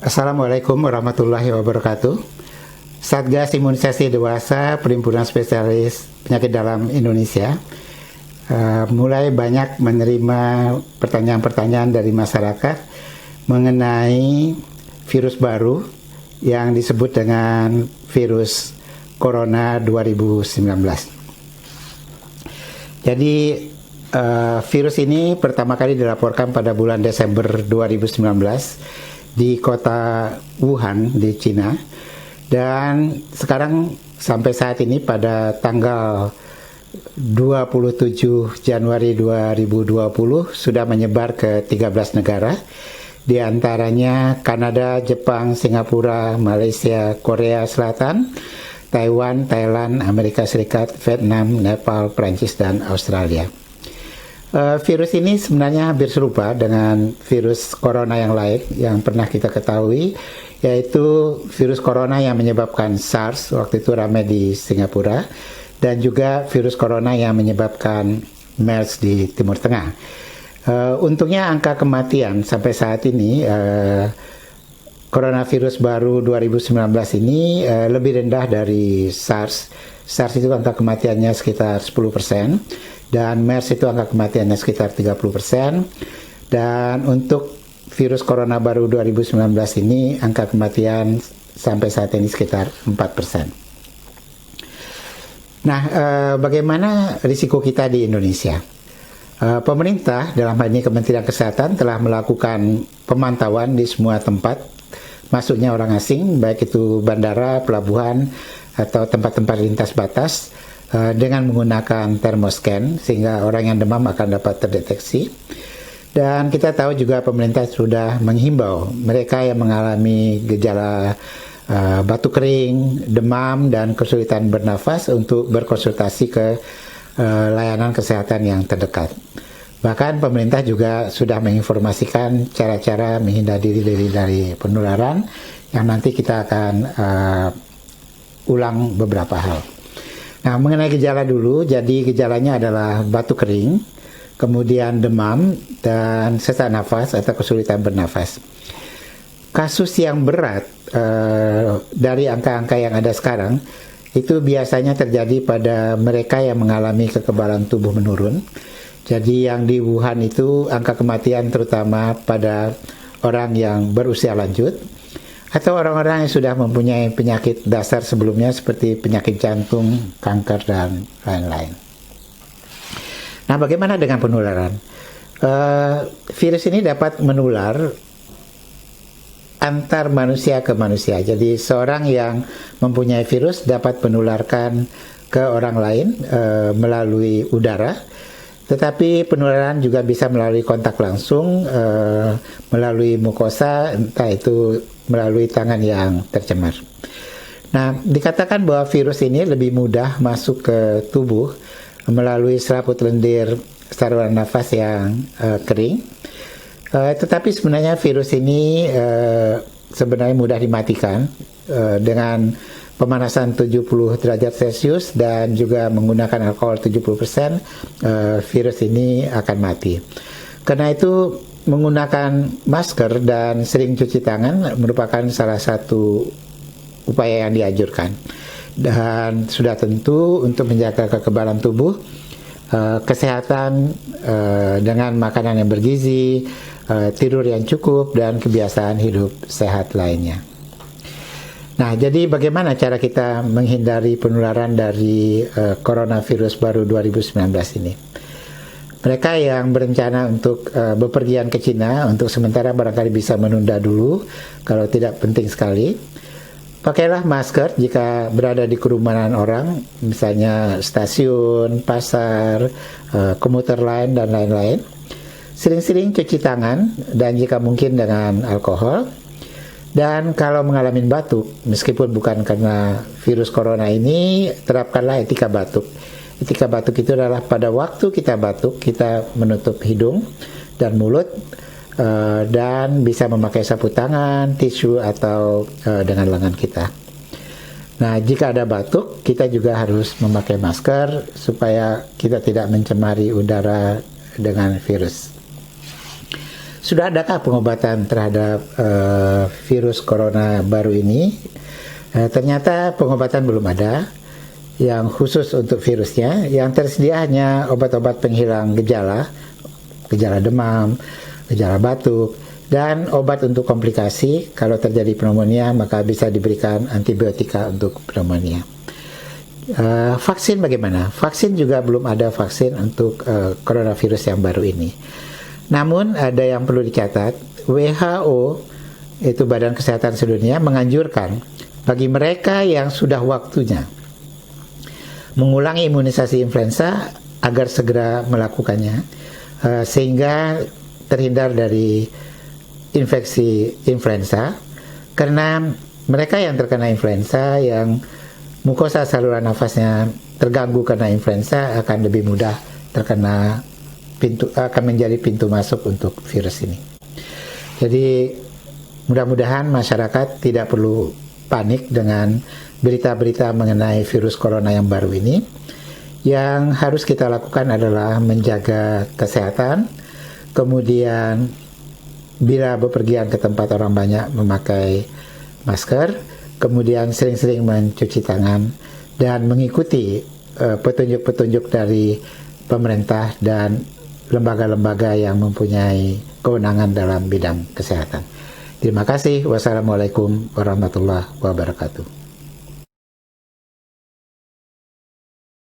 Assalamualaikum warahmatullahi wabarakatuh. Satgas Imunisasi Dewasa Perhimpunan Spesialis Penyakit Dalam Indonesia mulai banyak menerima pertanyaan-pertanyaan dari masyarakat mengenai virus baru yang disebut dengan virus Corona 2019. Jadi virus ini pertama kali dilaporkan pada bulan Desember 2019 di kota Wuhan di Cina, dan sekarang sampai saat ini pada tanggal 27 Januari 2020 sudah menyebar ke 13 negara, di antaranya Kanada, Jepang, Singapura, Malaysia, Korea Selatan, Taiwan, Thailand, Amerika Serikat, Vietnam, Nepal, Prancis, dan Australia. Virus ini sebenarnya hampir serupa dengan virus corona yang lain yang pernah kita ketahui, yaitu virus corona yang menyebabkan SARS, waktu itu ramai di Singapura, dan juga virus corona yang menyebabkan MERS di Timur Tengah. Untungnya angka kematian sampai saat ini coronavirus baru 2019 ini lebih rendah dari SARS. SARS itu angka kematiannya sekitar 10%, dan MERS itu angka kematiannya sekitar 30%. Dan untuk virus corona baru 2019 ini angka kematian sampai saat ini sekitar 4%. Nah, bagaimana risiko kita di Indonesia? Pemerintah, dalam hal ini Kementerian Kesehatan, telah melakukan pemantauan di semua tempat masuknya orang asing, baik itu bandara, pelabuhan, atau tempat-tempat lintas batas, dengan menggunakan thermoscan, sehingga orang yang demam akan dapat terdeteksi. Dan kita tahu juga pemerintah sudah menghimbau mereka yang mengalami gejala batuk kering, demam, dan kesulitan bernafas untuk berkonsultasi ke layanan kesehatan yang terdekat. Bahkan pemerintah juga sudah menginformasikan cara-cara menghindari diri dari penularan, yang nanti kita akan ulang beberapa hal. Nah, mengenai gejala dulu, jadi gejalanya adalah batuk kering, kemudian demam, dan sesak nafas atau kesulitan bernafas. Kasus yang berat dari angka-angka yang ada sekarang, itu biasanya terjadi pada mereka yang mengalami kekebalan tubuh menurun. Jadi yang di Wuhan itu angka kematian terutama pada orang yang berusia lanjut, atau orang-orang yang sudah mempunyai penyakit dasar sebelumnya seperti penyakit jantung, kanker, dan lain-lain. Nah, bagaimana dengan penularan? Virus ini dapat menular antar manusia ke manusia. Jadi seorang yang mempunyai virus dapat menularkan ke orang lain melalui udara, tetapi penularan juga bisa melalui kontak langsung, melalui mukosa, entah itu melalui tangan yang tercemar. Nah, dikatakan bahwa virus ini lebih mudah masuk ke tubuh melalui selaput lendir saluran nafas yang kering. Tetapi sebenarnya virus ini sebenarnya mudah dimatikan dengan pemanasan 70 derajat Celcius dan juga menggunakan alkohol 70%, virus ini akan mati. Karena itu menggunakan masker dan sering cuci tangan merupakan salah satu upaya yang dianjurkan. Dan sudah tentu untuk menjaga kekebalan tubuh, kesehatan dengan makanan yang bergizi, tidur yang cukup, dan kebiasaan hidup sehat lainnya. Nah, jadi bagaimana cara kita menghindari penularan dari coronavirus baru 2019 ini? Mereka yang berencana untuk bepergian ke Cina untuk sementara barangkali bisa menunda dulu kalau tidak penting sekali. Pakailah masker jika berada di kerumunan orang, misalnya stasiun, pasar, komuter lain, dan lain-lain. Sering-sering cuci tangan dan jika mungkin dengan alkohol. Dan kalau mengalami batuk, meskipun bukan karena virus corona ini, terapkanlah etika batuk. Etika batuk itu adalah pada waktu kita batuk, kita menutup hidung dan mulut, dan bisa memakai sapu tangan, tisu, atau dengan lengan kita. Nah, jika ada batuk, kita juga harus memakai masker supaya kita tidak mencemari udara dengan virus. Sudah adakah pengobatan terhadap virus corona baru ini? Ternyata pengobatan belum ada yang khusus untuk virusnya. Yang tersedia hanya obat-obat penghilang gejala demam, gejala batuk, dan obat untuk komplikasi. Kalau terjadi pneumonia maka bisa diberikan antibiotika untuk pneumonia. Vaksin bagaimana? Vaksin juga belum ada vaksin untuk coronavirus yang baru ini. Namun ada yang perlu dicatat, WHO, itu Badan Kesehatan Sedunia, menganjurkan bagi mereka yang sudah waktunya mengulangi imunisasi influenza agar segera melakukannya, sehingga terhindar dari infeksi influenza. Karena mereka yang terkena influenza, yang mukosa saluran nafasnya terganggu karena influenza, akan lebih mudah akan menjadi pintu masuk untuk virus ini. Jadi mudah-mudahan masyarakat tidak perlu panik dengan berita-berita mengenai virus corona yang baru ini. Yang harus kita lakukan adalah menjaga kesehatan, kemudian bila bepergian ke tempat orang banyak memakai masker, kemudian sering-sering mencuci tangan dan mengikuti petunjuk-petunjuk dari pemerintah dan lembaga-lembaga yang mempunyai kewenangan dalam bidang kesehatan. Terima kasih. Wassalamualaikum warahmatullahi wabarakatuh.